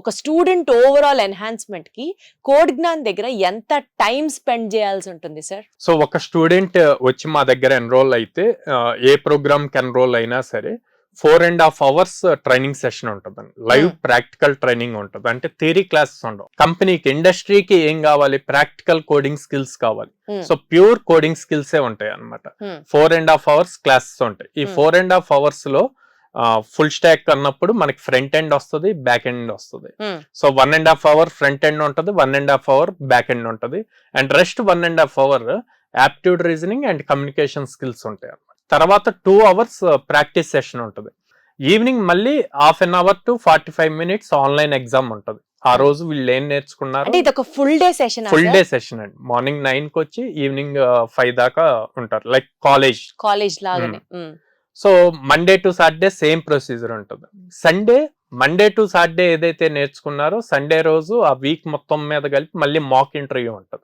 ఒక student overall enhancement కి code Gyan దగ్గర ఎంత టైం స్పెండ్ చేయాల్సి ఉంటుంది సార్? సో ఒక స్టూడెంట్ వచ్చి మా దగ్గర ఎన్రోల్ అయితే ఏ ప్రోగ్రామ్ కి ఎన్రోల్ అయినా సరే 4.5 hours ట్రైనింగ్ సెషన్ ఉంటుందండి. లైవ్ ప్రాక్టికల్ ట్రైనింగ్ ఉంటుంది. అంటే థియరీ క్లాసెస్ ఉండవు. కంపెనీకి ఇండస్ట్రీకి ఏం కావాలి, ప్రాక్టికల్ కోడింగ్ స్కిల్స్ కావాలి. సో ప్యూర్ కోడింగ్ స్కిల్సే ఉంటాయి అనమాట. 4.5 hours క్లాసెస్ ఉంటాయి. ఈ 4.5 hours లో ఫుల్ స్టాక్ అన్నప్పుడు మనకి ఫ్రంట్ ఎండ్ వస్తుంది, బ్యాక్ ఎండ్ వస్తుంది. సో 1.5 hour ఫ్రంట్ ఎండ్ ఉంటుంది, 1.5 hour బ్యాక్ ఎండ్ ఉంటుంది. And rest 1.5 hour aptitude reasoning and communication skills ఉంటాయి అన్నమాట. తర్వాత 2 hours ప్రాక్టీస్ సెషన్ ఉంటుంది. ఈవినింగ్ మళ్ళీ 1/2 hour to 45 minutes online exam ఉంటుంది. ఆ రోజు వీళ్ళు ఏం నేర్చుకున్నారు, ఇది ఒక full day session. Full day session అండి. మార్నింగ్ 9 కి వచ్చి ఈవినింగ్ 5 దాకా ఉంటారు, లైక్ కాలేజ్ లాగానే. So Monday to Saturday same procedure ఉంటుంది. మండే టు సాటర్డే ఏదైతే నేర్చుకున్నారో సండే రోజు ఆ వీక్ మొత్తం మీద కలిపి మళ్ళీ మాక్ ఇంటర్వ్యూ ఉంటుంది.